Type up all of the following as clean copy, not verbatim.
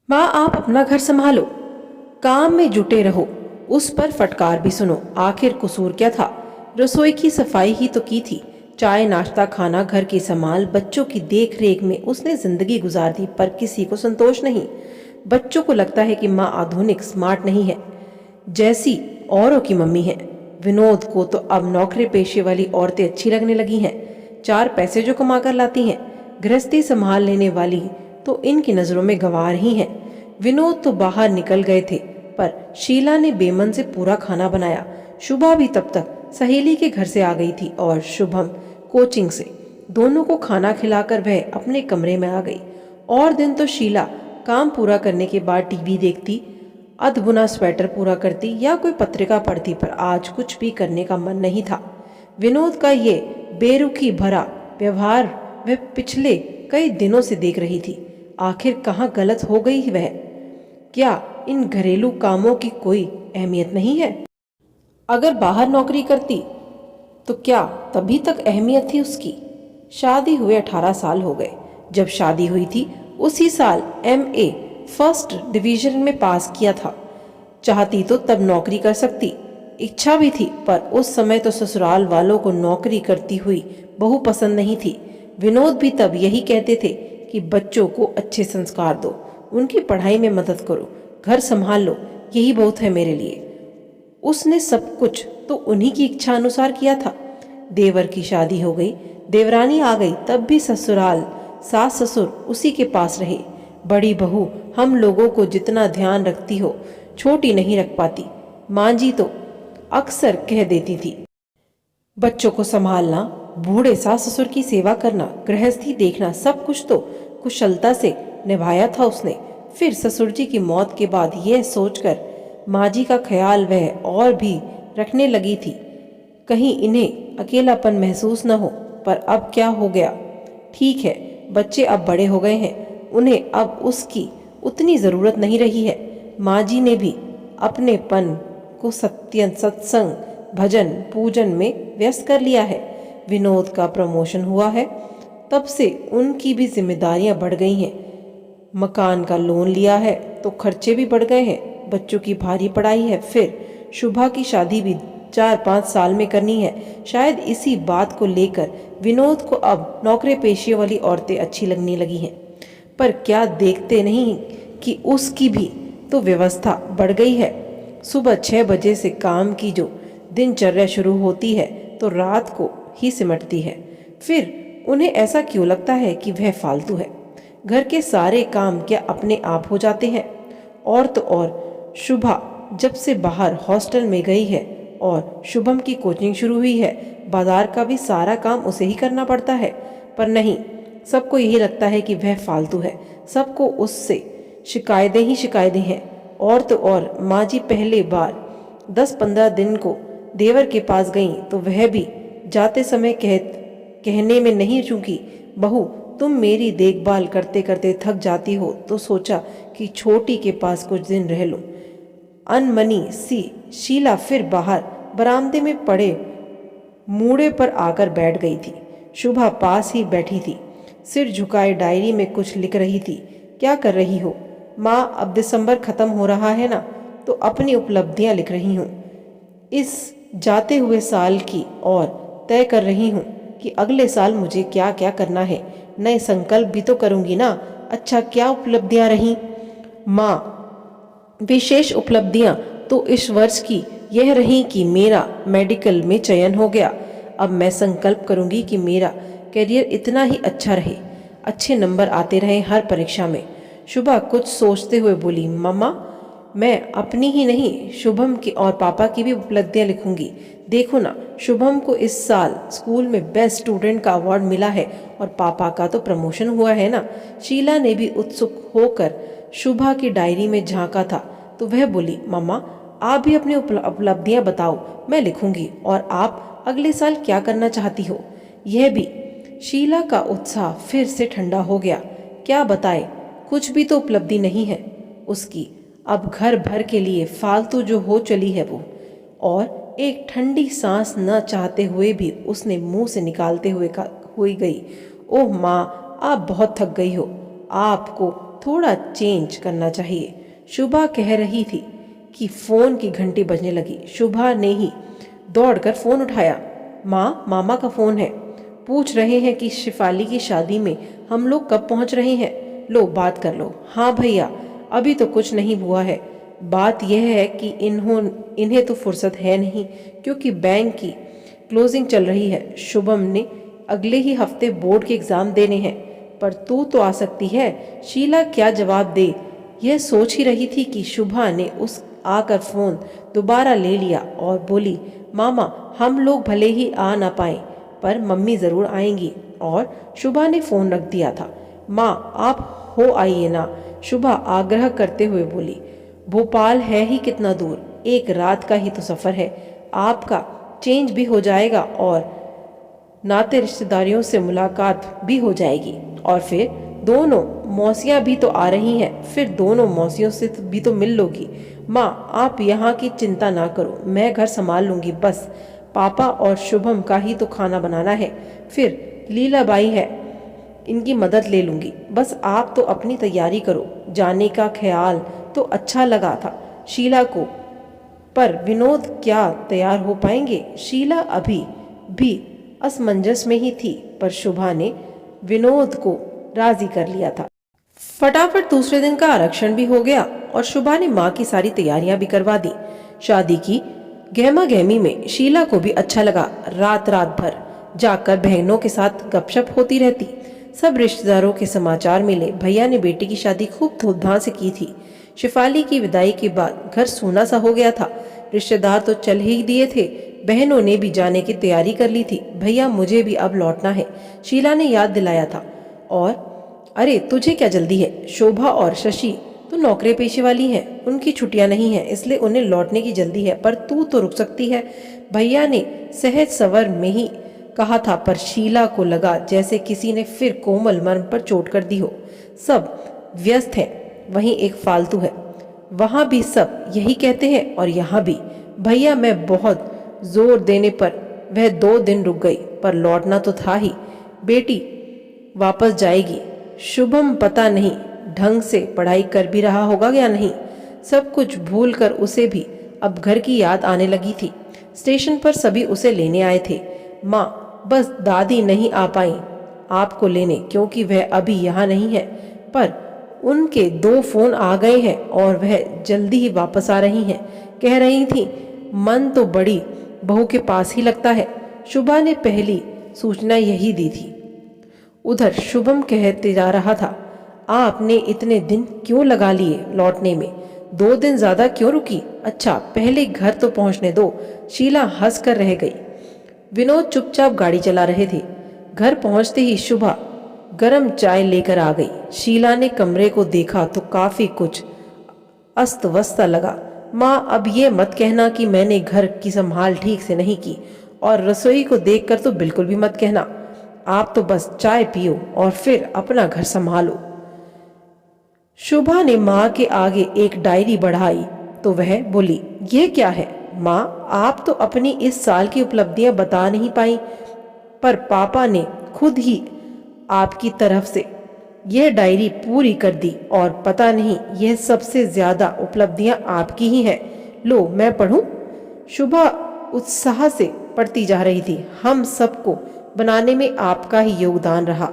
माँ आप अपना घर संभालो, काम में जुटे रहो, उस पर फटकार भी सुनो। आखिर कसूर क्या था? रसोई की सफाई ही तो की थी। चाय नाश्ता खाना घर की संभाल बच्चों की देख रेख में उसने जिंदगी गुजार दी, पर किसी को संतोष नहीं। बच्चों को लगता है कि माँ आधुनिक स्मार्ट नहीं है, जैसी औरों की मम्मी है। विनोद को तो अब नौकरी पेशे वाली औरतें अच्छी लगने लगी हैं, चार पैसे जो कमा कर लाती हैं। गृहस्थी संभाल लेने वाली तो इनकी नजरों में गंवार ही हैं। विनोद तो बाहर निकल गए थे, पर शीला ने बेमन से पूरा खाना बनाया। शुभा भी तब तक सहेली के घर से आ गई थी और शुभम कोचिंग से। दोनों को खाना खिलाकर वह अपने कमरे में आ गई। और दिन तो शीला काम पूरा करने के बाद टीवी देखती, अधबुना स्वेटर पूरा करती या कोई पत्रिका पढ़ती, पर आज कुछ भी करने का मन नहीं था। विनोद का ये बेरुखी भरा व्यवहार वह पिछले कई दिनों से देख रही थी। आखिर कहाँ गलत हो गई वह? क्या इन घरेलू कामों की कोई अहमियत नहीं है? अगर बाहर नौकरी करती तो क्या तभी तक अहमियत थी उसकी? शादी हुए 18 साल हो गए। जब शादी हुई थी उसी साल MA फर्स्ट डिवीजन में पास किया था। चाहती तो तब नौकरी कर सकती, इच्छा भी थी, पर उस समय तो ससुराल वालों को नौकरी करती हुई बहू पसंद नहीं थी। विनोद भी तब यही कहते थे कि बच्चों को अच्छे संस्कार दो, उनकी पढ़ाई में मदद करो, घर संभाल लो, यही बहुत है मेरे लिए। उसने सब कुछ तो उन्हीं की इच्छा अनुसार किया था। देवर की शादी हो गई, देवरानी आ गई, तब भी ससुराल सास ससुर उसी के पास रहे। बड़ी बहू हम लोगों को जितना ध्यान रखती हो, छोटी नहीं रख पाती। माँ जी तो अक्सर कह देती थी, बच्चों को संभालना, बूढ़े सास ससुर की सेवा करना, गृहस्थी देखना, सब कुछ तो कुशलता से निभाया था उसने। फिर ससुर जी की मौत के बाद यह सोचकर माँ जी का ख्याल वह और भी रखने लगी थी, कहीं इन्हें अकेलापन महसूस न हो। पर अब क्या हो गया? ठीक है, बच्चे अब बड़े हो गए हैं, उन्हें अब उसकी उतनी ज़रूरत नहीं रही है। माँ जी ने भी अपनेपन को सत्संग भजन पूजन में व्यस्त कर लिया है। विनोद का प्रमोशन हुआ है, तब से उनकी भी जिम्मेदारियां बढ़ गई हैं। मकान का लोन लिया है तो खर्चे भी बढ़ गए हैं। बच्चों की भारी पढ़ाई है, फिर शुभा की शादी भी 4-5 साल में करनी है। शायद इसी बात को लेकर विनोद को अब नौकरी पेशे वाली औरतें अच्छी लगने लगी हैं। पर क्या देखते नहीं कि उसकी भी तो व्यवस्था बढ़ गई है। सुबह 6 बजे से काम की जो दिनचर्या शुरू होती है तो रात को ही सिमटती है। फिर उन्हें ऐसा क्यों लगता है कि वह फालतू है? घर के सारे काम क्या अपने आप हो जाते हैं? और तो और शुभा जब से बाहर हॉस्टल में गई है और शुभम की कोचिंग शुरू हुई है, बाजार का भी सारा काम उसे ही करना पड़ता है। पर नहीं, सबको यही लगता है कि वह फालतू है। सबको उससे शिकायतें ही शिकायतें हैं। और तो और माँ जी पहले बार 10-15 दिन को देवर के पास गईं तो वह भी जाते समय कहने में नहीं चूकी, बहू तुम मेरी देखभाल करते करते थक जाती हो तो सोचा कि छोटी के पास कुछ दिन रह लूं। अनमनी सी शीला फिर बाहर बरामदे में पड़े मूड़े पर आकर बैठ गई थी। शुभा पास ही बैठी थी, सिर झुकाए डायरी में कुछ लिख रही थी। क्या कर रही हो? माँ अब दिसंबर खत्म हो रहा है ना, तो अपनी उपलब्धियां लिख रही हूँ इस जाते हुए साल की, और तय कर रही हूँ कि अगले साल मुझे क्या क्या करना है। नए संकल्प भी तो करूँगी ना। अच्छा, क्या उपलब्धियां रही माँ? विशेष उपलब्धियां तो इस वर्ष की यह रही कि मेरा मेडिकल में चयन हो गया। अब मैं संकल्प करूंगी कि मेरा करियर इतना ही अच्छा रहे, अच्छे नंबर आते रहे हर परीक्षा में। शुभा कुछ सोचते हुए बोली, मम्मा मैं अपनी ही नहीं शुभम की और पापा की भी उपलब्धियां लिखूंगी। देखो ना, शुभम को इस साल स्कूल में बेस्ट स्टूडेंट का अवार्ड मिला है और पापा का तो प्रमोशन हुआ है ना। शीला ने भी उत्सुक होकर शुभा की डायरी में झांका था तो वह बोली, मम्मा आप भी अपनी उपलब्धियां बताओ, मैं लिखूंगी। और आप अगले साल क्या करना चाहती हो? यह भी शीला का उत्साह फिर से ठंडा हो गया। क्या बताए, कुछ भी तो उपलब्धि नहीं है उसकी। अब घर भर के लिए फालतू जो हो चली है वो। और एक ठंडी सांस न चाहते हुए भी उसने मुंह से निकालते हुए गई, ओह माँ आप बहुत थक गई हो, आपको थोड़ा चेंज करना चाहिए। शुभा कह रही थी कि फ़ोन की घंटी बजने लगी। शुभा ने ही दौड़कर फ़ोन उठाया। माँ, मामा का फ़ोन है, पूछ रहे हैं कि शिफाली की शादी में हम लोग कब पहुँच रहे हैं। लो बात कर लो। हाँ भैया, अभी तो कुछ नहीं हुआ है। बात यह है कि इन्हें तो फुर्सत है नहीं, क्योंकि बैंक की क्लोजिंग चल रही है। शुभम ने अगले ही हफ्ते बोर्ड के एग्ज़ाम देने हैं। पर तू तो आ सकती है। शीला क्या जवाब दे, यह सोच ही रही थी कि शुभा ने उस आकर फ़ोन दोबारा ले लिया और बोली, मामा, हम लोग भले ही आ ना पाएं, पर मम्मी ज़रूर आएंगी। और शुभा ने फ़ोन रख दिया था। माँ, आप हो आइए ना, शुभा आग्रह करते हुए बोली। भोपाल है ही कितना दूर, एक रात का ही तो सफ़र है। आपका चेंज भी हो जाएगा और नाते रिश्तेदारियों से मुलाकात भी हो जाएगी। और फिर दोनों मौसियाँ भी तो आ रही हैं, फिर दोनों मौसियों से भी तो मिल लोगी। माँ, आप यहाँ की चिंता ना करो, मैं घर संभाल लूँगी। बस पापा और शुभम का ही तो खाना बनाना है। फिर लीलाबाई है, इनकी मदद ले लूँगी। बस आप तो अपनी तैयारी करो। जाने का ख्याल तो अच्छा लगा था शीला को, पर विनोद क्या तैयार हो पाएंगे। शीला अभी भी असमंजस में ही थी, पर शुभा ने विनोद को राजी कर लिया था। फटाफट दूसरे दिन का आरक्षण भी हो गया और शुभा ने माँ की सारी तैयारियां भी करवा दी। शादी की गहमा गहमी में शीला को भी अच्छा लगा। रात रात भर जाकर बहनों के साथ गपशप होती रहती। सब रिश्तेदारों के समाचार मिले। भैया ने बेटी की शादी खूब धूमधाम से की थी। शिफाली की विदाई के बाद घर सूना सा हो गया था। रिश्तेदार तो चल ही दिए थे, बहनों ने भी जाने की तैयारी कर ली थी। भैया, मुझे भी अब लौटना है, शीला ने याद दिलाया था। और अरे तुझे क्या जल्दी है, शोभा और शशि तो नौकरी पेशे वाली हैं, उनकी छुट्टियां नहीं हैं, इसलिए उन्हें लौटने की जल्दी है। पर तू तो रुक सकती है, भैया ने सहज सवर में ही कहा था। पर शीला को लगा जैसे किसी ने फिर कोमल मर्म पर चोट कर दी हो। सब व्यस्त हैं, वहीं एक फालतू है। वहाँ भी सब यही कहते हैं और यहाँ भी। भैया, मैं बहुत जोर देने पर वह 2 दिन रुक गई, पर लौटना तो था ही। बेटी वापस जाएगी। शुभम पता नहीं ढंग से पढ़ाई कर भी रहा होगा या नहीं। सब कुछ भूलकर उसे भी अब घर की याद आने लगी थी। स्टेशन पर सभी उसे लेने आए थे। माँ, बस दादी नहीं आ पाई आपको लेने, क्योंकि वह अभी यहाँ नहीं है। पर उनके 2 फोन आ गए हैं और वह जल्दी ही वापस आ रही हैं। कह रही थी, मन तो बड़ी बहू के पास ही लगता है। शुभा ने पहली सूचना यही दी थी। उधर शुभम कहते जा रहा था, आपने इतने दिन क्यों लगा लिए लौटने में, 2 दिन ज्यादा क्यों रुकी। अच्छा, पहले घर तो पहुंचने दो। शीला हंस कर रह गई। विनोद चुपचाप गाड़ी चला रहे थे। घर पहुंचते ही शुभा गरम चाय लेकर आ गई। शीला ने कमरे को देखा तो काफी कुछ अस्त व्यस्त लगा। माँ, अब ये मत कहना कि मैंने घर की संभाल ठीक से नहीं की, और रसोई को देखकर तो बिल्कुल भी मत कहना। आप तो बस चाय पियो और फिर अपना घर संभालो। शुभा ने माँ के आगे एक डायरी बढ़ाई तो वह बोली, ये क्या है माँ, आप तो अपनी इस साल की उपलब्धियां बता नहीं पाई, पर पापा ने खुद ही आपकी तरफ से यह डायरी पूरी कर दी, और पता नहीं यह सबसे ज्यादा उपलब्धियां आपकी ही हैं। लो, मैं पढ़ूं। शुभा उत्साह से पढ़ती जा रही थी। हम सबको बनाने में आपका ही योगदान रहा।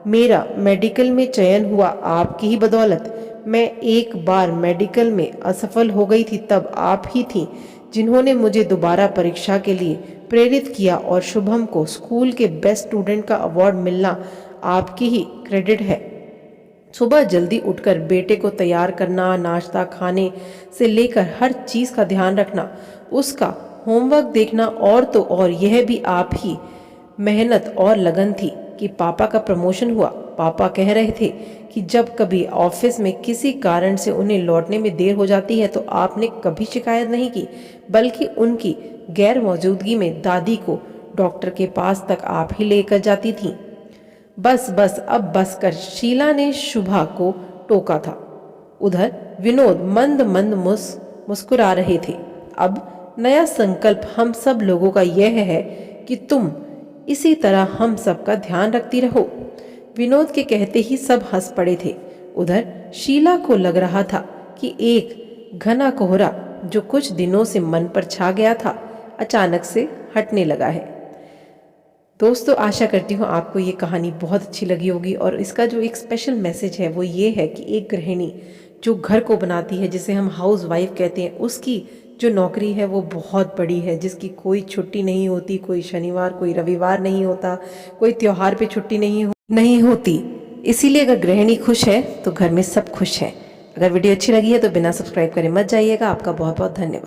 मेरा मेडिकल में चयन हुआ आपकी ही बदौलत। मैं एक बार मेडिकल में असफल हो गई थी, तब आप ही थी जिन्होंने मुझे दोबारा परीक्षा के लिए प्रेरित किया, और शुभम को स्कूल के बेस्ट स्टूडेंट का अवार्ड मिलना आपकी ही क्रेडिट है। सुबह जल्दी उठकर बेटे को तैयार करना, नाश्ता खाने से लेकर हर चीज़ का ध्यान रखना, उसका होमवर्क देखना, और तो और यह भी आप ही मेहनत और लगन थी कि पापा का प्रमोशन हुआ। पापा कह रहे थे कि जब कभी ऑफिस में किसी कारण से उन्हें लौटने में देर हो जाती है तो आपने कभी शिकायत नहीं की, बल्कि उनकी गैर मौजूदगी में दादी को डॉक्टर के पास तक आप ही लेकर जाती थीं। बस बस, अब बस कर, शीला ने शुभा को टोका था। उधर विनोद मंद मंद मुस्कुरा रहे थे। अब नया संकल्प हम सब लोगों का यह है कि तुम इसी तरह हम सब का ध्यान रखती रहो। विनोद के कहते ही सब हंस पड़े थे। उधर शीला को लग रहा था कि एक घना कोहरा जो कुछ दिनों से मन पर छा गया था अचानक से हटने लगा है। दोस्तों, आशा करती हूँ आपको ये कहानी बहुत अच्छी लगी होगी और इसका जो एक स्पेशल मैसेज है वो ये है कि एक गृहिणी जो घर को बनाती है, जिसे हम हाउस वाइफ कहते हैं, उसकी जो नौकरी है वो बहुत बड़ी है, जिसकी कोई छुट्टी नहीं होती, कोई शनिवार कोई रविवार नहीं होता, कोई त्योहार पे छुट्टी नहीं होती। इसीलिए अगर गृहिणी खुश है तो घर में सब खुश हैं। अगर वीडियो अच्छी लगी है तो बिना सब्सक्राइब करे मत जाइएगा। आपका बहुत बहुत धन्यवाद।